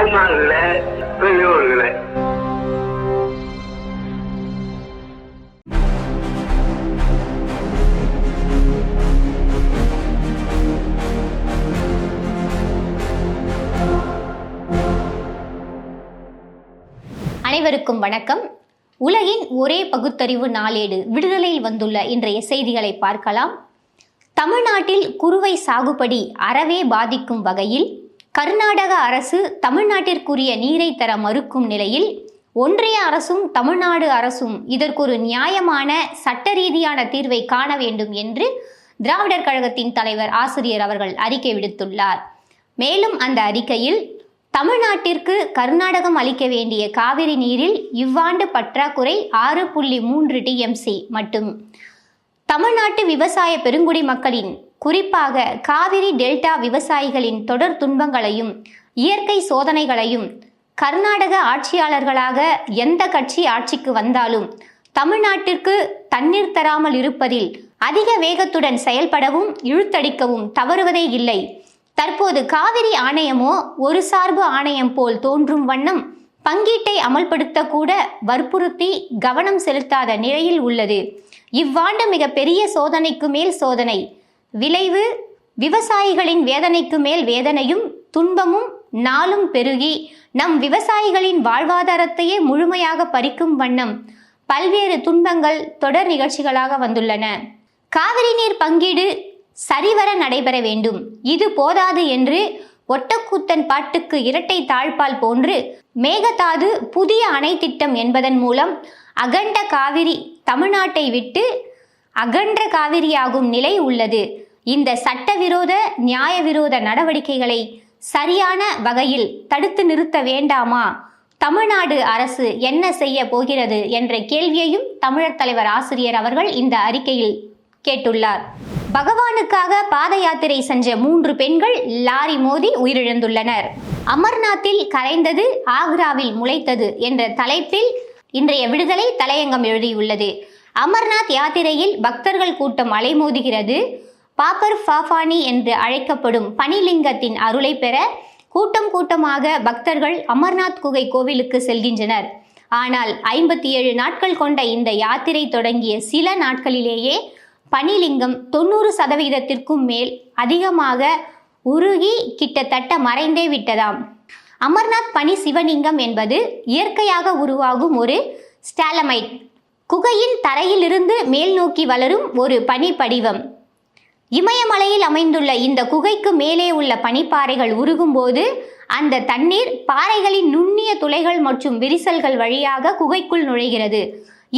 முன்னாள் பெரியோர்களே, அனைவருக்கும் வணக்கம். உலகின் ஒரே பகுத்தறிவு நாளேடு விடுதலையில் வந்துள்ள இன்றைய செய்திகளை பார்க்கலாம். தமிழ்நாட்டில் குறுவை சாகுபடி அறவே பாதிக்கும் வகையில் கர்நாடக அரசு தமிழ்நாட்டிற்குரிய நீரை தர மறுக்கும் நிலையில் ஒன்றிய அரசும் தமிழ்நாடு அரசும் இதற்கொரு நியாயமான சட்ட ரீதியான தீர்வை காண வேண்டும் என்று திராவிடர் கழகத்தின் தலைவர் ஆசிரியர் அவர்கள் அறிக்கை விடுத்துள்ளார். மேலும் அந்த அறிக்கையில் தமிழ்நாட்டிற்கு கர்நாடகம் அளிக்க வேண்டிய காவிரி நீரில் இவ்வாண்டு பற்றாக்குறை 6.3 TMC மட்டும். தமிழ்நாட்டு விவசாய பெருங்குடி மக்களின், குறிப்பாக காவிரி டெல்டா விவசாயிகளின் தொடர் துன்பங்களையும் இயற்கை சோதனைகளையும் கர்நாடக ஆட்சியாளர்களாக எந்த கட்சி ஆட்சிக்கு வந்தாலும் தமிழ்நாட்டிற்கு தண்ணீர் தராமல் இருப்பதில் அதிக வேகத்துடன் செயல்படவும் இழுத்தடிக்கவும் தவறுவதே இல்லை. தற்போது காவிரி ஆணையமோ ஒரு சார்பு ஆணையம் போல் தோன்றும் வண்ணம் பங்கீட்டை அமல்படுத்த கூட வற்புறுத்தி கவனம் செலுத்தாத நிலையில் உள்ளது. இவ்வாண்டு மிக பெரிய சோதனைக்கு மேல் சோதனை. விளைவு விவசாயிகளின் வேதனைக்கு மேல் வேதனையும் துன்பமும் நாளும் பெருகி நம் விவசாயிகளின் வாழ்வாதாரத்தையே முழுமையாக பறிக்கும் வண்ணம் பல்வேறு துன்பங்கள் தொடர் நிகழ்ச்சிகளாக வந்துள்ளன. காவிரி நீர் பங்கீடு சரிவர நடைபெற வேண்டும். இது போதாது என்று ஒட்டக்கூத்தன் பாட்டுக்கு இரட்டை தாழ்பால் போன்று மேகதாது புதிய அணை திட்டம் என்பதன் மூலம் அகண்ட காவிரி தமிழ்நாட்டை விட்டு அகன்ற காவிரியாகும் நிலை உள்ளது. இந்த சட்டவிரோத நியாய விரோத நடவடிக்கைகளை சரியான வகையில் தடுத்து நிறுத்த வேண்டாமா? தமிழ்நாடு அரசு என்ன செய்ய போகிறது என்ற கேள்வியையும் தமிழர் தலைவர் ஆசிரியர் அவர்கள் இந்த அறிக்கையில் கேட்டுள்ளார். பகவானுக்காக பாத யாத்திரை சென்ற 3 பெண்கள் லாரி மோதி உயிரிழந்துள்ளனர். அமர்நாத்தில் கரைந்தது ஆக்ராவில் முளைத்தது என்ற தலைப்பில் இன்றைய விடுதலை தலையங்கம் எழுதியுள்ளது. அமர்நாத் யாத்திரையில் பக்தர்கள் கூட்டம் அலைமோதுகிறது. பாப்பர் ஃபாஃபானி என்று அழைக்கப்படும் பனிலிங்கத்தின் அருளை பெற கூட்டம் கூட்டமாக பக்தர்கள் அமர்நாத் குகை கோவிலுக்கு செல்கின்றனர். ஆனால் 57 நாட்கள் கொண்ட இந்த யாத்திரை தொடங்கிய சில நாட்களிலேயே பனிலிங்கம் 90% மேல் அதிகமாக உருகி கிட்டத்தட்ட மறைந்தே விட்டதாம். அமர்நாத் பனி சிவலிங்கம் என்பது இயற்கையாக உருவாகும் ஒரு ஸ்டாலமைட், குகையின் தரையிலிருந்து மேல் நோக்கி வளரும் ஒரு பனி படிவம். இமயமலையில் அமைந்துள்ள இந்த குகைக்கு மேலே உள்ள பனிப்பாறைகள் உருகும்போது அந்த தண்ணீர் பாறைகளின் நுண்ணிய துளைகள் மற்றும் விரிசல்கள் வழியாக குகைக்குள் நுழைகிறது.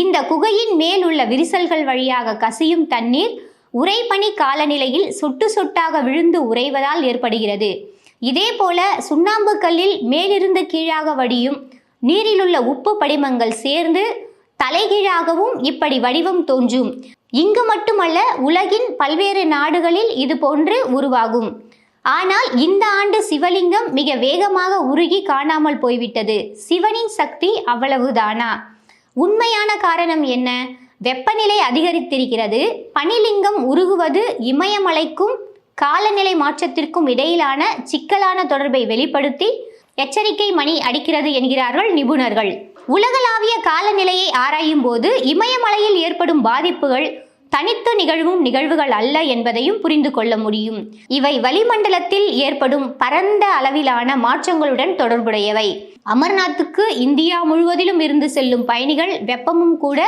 இந்த குகையின் மேல் உள்ள விரிசல்கள் வழியாக கசியும் தண்ணீர் உறைபனி காலநிலையில் சொட்டு சொட்டாக விழுந்து உறைவதால் ஏற்படுகிறது. இதே போல சுண்ணாம்பு கல்லில் மேலிருந்து கீழாக வடியும் நீரிலுள்ள உப்பு படிமங்கள் சேர்ந்து தலைகீழாகவும் இப்படி வடிவம் தோன்றும். இங்கு மட்டுமல்ல, உலகின் பல்வேறு நாடுகளில் இது போன்று உருவாகும். ஆனால் இந்த ஆண்டு சிவலிங்கம் மிக வேகமாக உருகி காணாமல் போய்விட்டது. சிவனின் சக்தி அவ்வளவுதானா? உண்மையான காரணம் என்ன? வெப்பநிலை அதிகரித்திருக்கிறது. பனிலிங்கம் உருகுவது இமயமலைக்கும் காலநிலை மாற்றத்திற்கும் இடையிலான சிக்கலான தொடர்பை வெளிப்படுத்தி எச்சரிக்கை மணி அடிக்கிறது என்கிறார்கள் நிபுணர்கள். உலகளாவிய காலநிலையை ஆராயும் போது இமயமலையில் ஏற்படும் பாதிப்புகள் தனித்து நிகழ்வும் நிகழ்வுகள் அல்ல என்பதையும் புரிந்து கொள்ள முடியும். இவை வளிமண்டலத்தில் ஏற்படும் பரந்த அளவிலான மாற்றங்களுடன் தொடர்புடையவை. அமர்நாத்துக்கு இந்தியா முழுவதிலும் இருந்து செல்லும் பயணிகள் வெப்பமும் கூட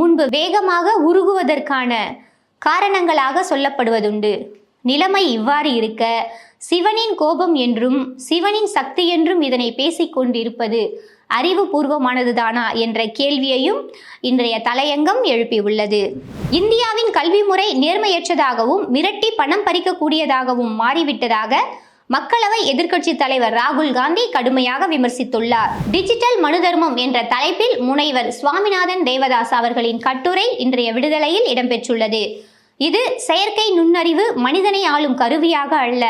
முன்பு வேகமாக உருகுவதற்கான காரணங்களாக சொல்லப்படுவதுண்டு. நிலைமை இவ்வாறு இருக்க சிவனின் கோபம் என்றும் சிவனின் சக்தி என்றும் இதனை பேசிக்கொண்டிருப்பது அறிவுபூர்வமானதுதானா என்ற கேள்வியையும் இன்றைய தலையங்கம் எழுப்பியுள்ளது. இந்தியாவின் கல்வி முறை நேர்மையற்றதாகவும் மிரட்டி பணம் பறிக்கக்கூடியதாகவும் மாறிவிட்டதாக மக்களவை எதிர்க்கட்சி தலைவர் ராகுல் காந்தி கடுமையாக விமர்சித்துள்ளார். டிஜிட்டல் மனு தர்மம் என்ற தலைப்பில் முனைவர் சுவாமிநாதன் தேவதாஸ் அவர்களின் கட்டுரை இன்றைய விடுதலையில் இடம்பெற்றுள்ளது. இது செயற்கை நுண்ணறிவு மனிதனை ஆளும் கருவியாக அல்ல,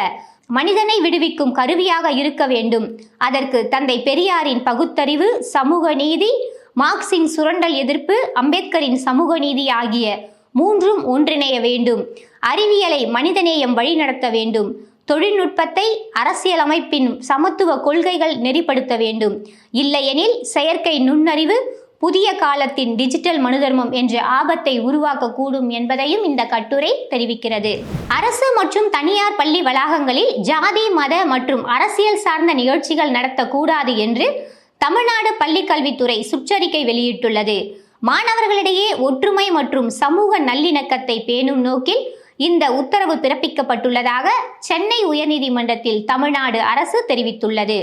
மனிதனை விடுவிக்கும் கருவியாக இருக்க வேண்டும். அதற்கு தந்தை பெரியாரின் பகுத்தறிவு, சமூக நீதி, மார்க்சின் சுரண்டல் எதிர்ப்பு, அம்பேத்கரின் சமூக நீதி ஆகிய மூன்றும் ஒன்றிணைய வேண்டும். அறிவியலை மனிதநேயம் வழிநடத்த வேண்டும். தொழில்நுட்பத்தை அரசியலமைப்பின் சமத்துவ கொள்கைகள் நெறிப்படுத்த வேண்டும். இல்லையெனில் செயற்கை நுண்ணறிவு புதிய காலத்தின் டிஜிட்டல் மனுதர்மம் என்ற ஆபத்தை உருவாக்கக்கூடும் என்பதையும் இந்த கட்டுரை தெரிவிக்கிறது. அரசு மற்றும் தனியார் பள்ளி வளாகங்களில் ஜாதி, மத மற்றும் அரசியல் சார்ந்த நிகழ்ச்சிகள் நடத்தக்கூடாது என்று தமிழ்நாடு பள்ளிக்கல்வித்துறை சுற்றறிக்கை வெளியிட்டுள்ளது. மாணவர்களிடையே ஒற்றுமை மற்றும் சமூக நல்லிணக்கத்தை பேணும் நோக்கில் இந்த உத்தரவு பிறப்பிக்கப்பட்டுள்ளதாக சென்னை உயர்நீதிமன்றத்தில் தமிழ்நாடு அரசு தெரிவித்துள்ளது.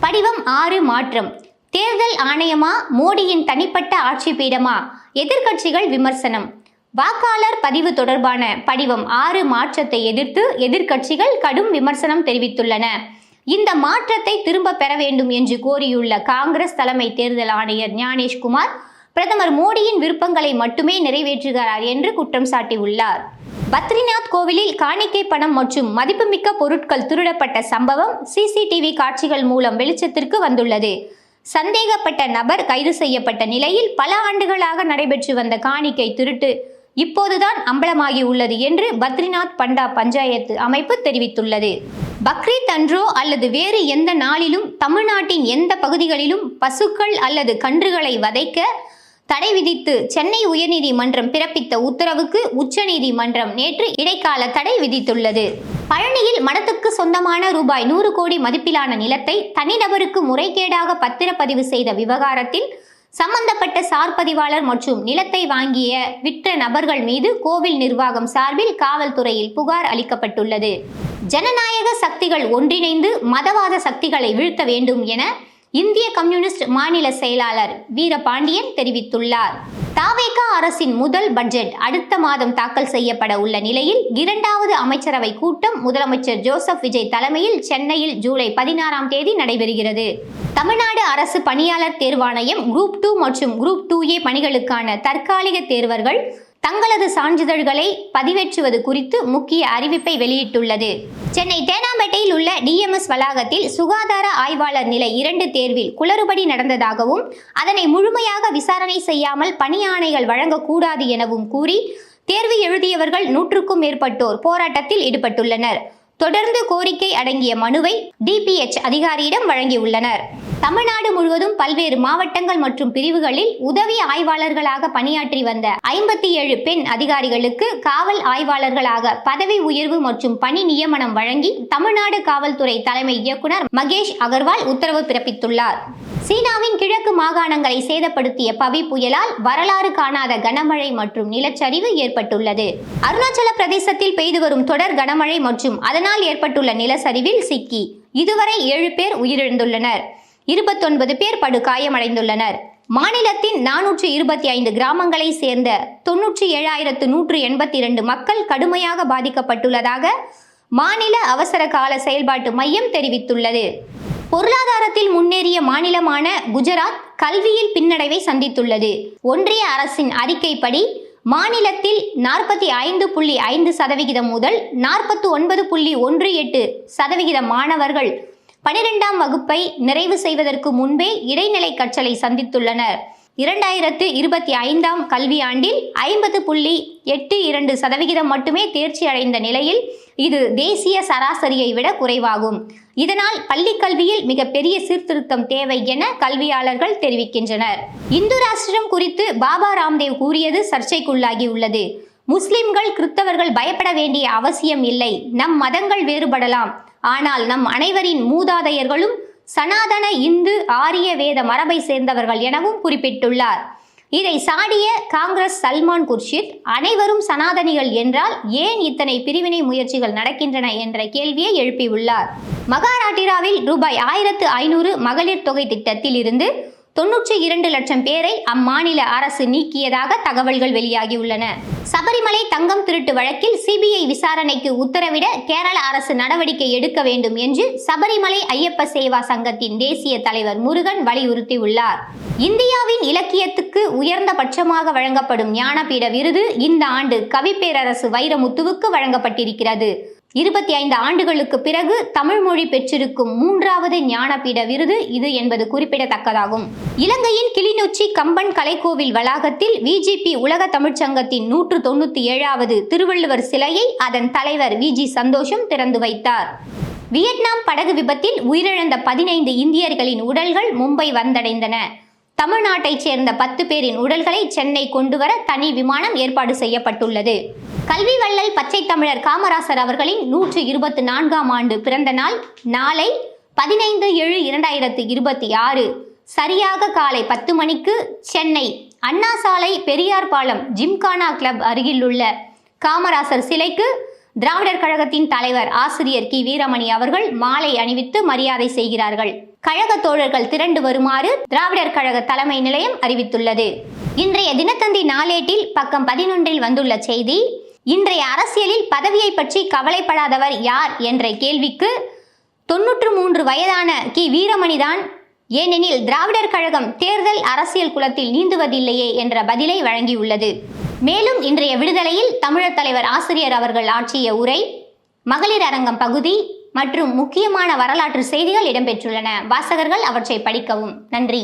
படிவம் 6 மாற்றம். தேர்தல் ஆணையமா மோடியின் தனிப்பட்ட ஆட்சி பீடமா? எதிர்க்கட்சிகள் விமர்சனம். வாக்காளர் பதிவு தொடர்பான படிவம் 6 மாற்றத்தை எதிர்த்து எதிர்க்கட்சிகள் கடும் விமர்சனம் தெரிவித்துள்ளன. இந்த மாற்றத்தை திரும்ப பெற வேண்டும் என்று கோரியுள்ள காங்கிரஸ் தலைமை தேர்தல் ஆணையர் ஞானேஷ்குமார் பிரதமர் மோடியின் விருப்பங்களை மட்டுமே நிறைவேற்றுகிறார் என்று குற்றம் சாட்டியுள்ளார். பத்ரிநாத் கோவிலில் காணிக்கை பணம் மற்றும் மதிப்புமிக்க பொருட்கள் திருடப்பட்ட சம்பவம் சிசிடிவி காட்சிகள் மூலம் வெளிச்சத்திற்கு வந்துள்ளது. சந்தேகப்பட்ட நபர் கைது செய்யப்பட்ட நிலையில் பல ஆண்டுகளாக நடைபெற்று வந்த காணிக்கை திருட்டு இப்போதுதான் அம்பலமாகி உள்ளது என்று பத்ரிநாத் பண்டா பஞ்சாயத்து அமைப்பு தெரிவித்துள்ளது. பக்ரீத் அன்றோ அல்லது வேறு எந்த நாளிலும் தமிழ்நாட்டின் எந்த பகுதிகளிலும் பசுக்கள் அல்லது கன்றுகளை வதைக்க தடை விதித்து சென்னை உயர்நீதிமன்றம் பிறப்பித்த உத்தரவுக்கு உச்சநீதிமன்றம் நேற்று இடைக்கால தடை விதித்துள்ளது. பழனியில் மடத்துக்கு சொந்தமான ரூபாய் 100 கோடி மதிப்பிலான நிலத்தை தனிநபருக்கு முறைகேடாக பத்திரப்பதிவு செய்த விவகாரத்தில் சம்பந்தப்பட்ட சார்பதிவாளர் மற்றும் நிலத்தை வாங்கிய விற்ற நபர்கள் மீது கோவில் நிர்வாகம் சார்பில் காவல்துறையில் புகார் அளிக்கப்பட்டுள்ளது. ஜனநாயக சக்திகள் ஒன்றிணைந்து மதவாத சக்திகளை வீழ்த்த வேண்டும் என இந்திய கம்யூனிஸ்ட் மாநில செயலாளர் வீரபாண்டியன் தெரிவித்துள்ளார். தாவேக அரசின் முதல் பட்ஜெட் அடுத்த மாதம் தாக்கல் செய்யப்பட உள்ள நிலையில் 2வது அமைச்சரவை கூட்டம் முதலமைச்சர் ஜோசப் விஜய் தலைமையில் சென்னையில் ஜூலை 16ஆம் தேதி நடைபெறுகிறது. தமிழ்நாடு அரசு பணியாளர் தேர்வாணையம் குரூப் 2 மற்றும் குரூப் 2A பணிகளுக்கான தற்காலிக தேர்வர்கள் தங்களது சான்றிதழ்களை பதிவேற்றுவது குறித்து முக்கிய அறிவிப்பை வெளியிட்டுள்ளது. சென்னை தேனாம்பேட்டையில் உள்ள DMS வளாகத்தில் சுகாதார ஆய்வாளர் நிலை 2 தேர்வில் குளறுபடி நடந்ததாகவும் அதனை முழுமையாக விசாரணை செய்யாமல் பணி ஆணைகள் வழங்கக்கூடாது எனவும் கூறி தேர்வு எழுதியவர்கள் 100க்கும் மேற்பட்டோர் போராட்டத்தில் ஈடுபட்டுள்ளனர். தொடர்ந்து கோரிக்கை அடங்கிய மனுவை DPH அதிகாரியிடம் வழங்கியுள்ளனர். தமிழ்நாடு முழுவதும் பல்வேறு மாவட்டங்கள் மற்றும் பிரிவுகளில் உதவி ஆய்வாளர்களாக பணியாற்றி வந்த 57 பெண் அதிகாரிகளுக்கு காவல் ஆய்வாளர்களாக பதவி உயர்வு மற்றும் பணி நியமனம் வழங்கி தமிழ்நாடு காவல்துறை தலைமை இயக்குனர் மகேஷ் அகர்வால் உத்தரவு பிறப்பித்துள்ளார். சீனாவின் கிழக்கு மாகாணங்களை சேதப்படுத்திய பவி புயலால் வரலாறு காணாத கனமழை மற்றும் நிலச்சரிவு ஏற்பட்டுள்ளது. அருணாச்சல பிரதேசத்தில் பெய்து வரும் தொடர் கனமழை மற்றும் அதனால் ஏற்பட்டுள்ள நிலச்சரிவில் சிக்கி இதுவரை 7 பேர் உயிரிழந்துள்ளனர். 29 பேர் படுகாயமடைந்துள்ளனர். மாநிலத்தின் 425 கிராமங்களை சேர்ந்த 97,182 மக்கள் கடுமையாக பாதிக்கப்பட்டுள்ளதாக மாநில அவசர கால செயல்பாட்டு மையம் தெரிவித்துள்ளது. பொருளாதாரத்தில் முன்னேறிய மாநிலமான குஜராத் கல்வியில் பின்னடைவை சந்தித்துள்ளது. ஒன்றிய அரசின் அறிக்கைப்படி மாநிலத்தில் 45.5% முதல் 49.18% மாணவர்கள் 12ஆம் வகுப்பை நிறைவு செய்வதற்கு முன்பே இடைநிலை கற்றலை சந்தித்துள்ளனர். 2025ஆம் கல்வியாண்டில் 50.82% மட்டுமே தேர்ச்சி அடைந்த நிலையில் இது தேசிய சராசரியை விட குறைவாகும். இதனால் பள்ளி கல்வியில் மிகப்பெரிய சீர்திருத்தம் தேவை என கல்வியாளர்கள் தெரிவிக்கின்றனர். இந்து ராஷ்டிரம் குறித்து பாபா ராம்தேவ் கூறியது சர்ச்சைக்குள்ளாகி உள்ளது. முஸ்லிம்கள் கிறிஸ்தவர்கள் பயப்பட வேண்டிய அவசியம் இல்லை. நம் மதங்கள் வேறுபடலாம், ஆனால் நம் அனைவரின் மூதாதையர்களும் சனாதன இந்து ஆரிய வேத மரபை சேர்ந்தவர்கள் எனவும் குறிப்பிட்டுள்ளார். இதை சாடிய காங்கிரஸ் சல்மான் குர்ஷித் அனைவரும் சனாதனிகள் என்றால் ஏன் இத்தனை பிரிவினை முயற்சிகள் நடக்கின்றன என்ற கேள்வியை எழுப்பியுள்ளார். மகாராட்டிராவில் ரூபாய் 1500 மகளிர் தொகை திட்டத்தில் இருந்து 92 லட்சம் பேரை அம்மாநில அரசு நீக்கியதாக தகவல்கள் வெளியாகியுள்ளன. சபரிமலை தங்கம் திருட்டு வழக்கில் CBI விசாரணைக்கு உத்தரவிட கேரள அரசு நடவடிக்கை எடுக்க வேண்டும் என்று சபரிமலை ஐயப்ப சேவா சங்கத்தின் தேசிய தலைவர் முருகன் வலியுறுத்தியுள்ளார். இந்தியாவின் இலக்கியத்துக்கு உயர்ந்த பட்சமாக வழங்கப்படும் ஞானபீட விருது இந்த ஆண்டு கவிப்பேரரசு வைரமுத்துவுக்கு வழங்கப்பட்டிருக்கிறது. 25 ஆண்டுகளுக்கு பிறகு தமிழ் மொழி பெற்றிருக்கும் 3வது ஞானபீட விருது இது என்பது குறிப்பிடத்தக்கதாகும். இலங்கையின் கிளிநொச்சி கம்பன் கலைக்கோவில் வளாகத்தில் VGP உலக தமிழ்ச்சங்கத்தின் 197வது திருவள்ளுவர் சிலையை அதன் தலைவர் VG சந்தோஷம் திறந்து வைத்தார். வியட்நாம் படகு விபத்தில் உயிரிழந்த 15 இந்தியர்களின் உடல்கள் மும்பை வந்தடைந்தன. தமிழ்நாட்டைச் சேர்ந்த 10 பேரின் உடல்களை சென்னை கொண்டுவர தனி விமானம் ஏற்பாடு செய்யப்பட்டுள்ளது. கல்வி வள்ளல் பச்சை தமிழர் காமராசர் அவர்களின் 124ஆம் ஆண்டு பிறந்த நாள் நாளை 15/7/2026 சரியாக காலை 10 மணிக்கு சென்னை அண்ணா சாலை பெரியார் பாலம் ஜிம்கானா கிளப் அருகிலுள்ள காமராசர் சிலைக்கு திராவிடர் கழகத்தின் தலைவர் ஆசிரியர் கி. வீரமணி அவர்கள் மாலை அணிவித்து மரியாதை செய்கிறார்கள். கழக தோழர்கள் திரண்டு வருமாறு திராவிடர் கழக தலைமை நிலையம் அறிவித்துள்ளது. இன்றைய தினத்தந்தி நாளேட்டில் பக்கம் 11இல் வந்துள்ள செய்தி, இன்றைய அரசியலில் பதவியை பற்றி கவலைப்படாதவர் யார் என்ற கேள்விக்கு 93 வயதான கி. வீரமணிதான், ஏனெனில் திராவிடர் கழகம் தேர்தல் அரசியல் குளத்தில் நீந்துவதில்லையே என்ற பதிலை வழங்கியுள்ளது. மேலும் இன்றைய விடுதலையில் தமிழர் தலைவர் ஆசிரியர் அவர்கள் ஆற்றிய உரை, மகளிர் அரங்கம் பகுதி மற்றும் முக்கியமான வரலாற்று செய்திகள் இடம்பெற்றுள்ளன. வாசகர்கள் அவற்றை படிக்கவும். நன்றி.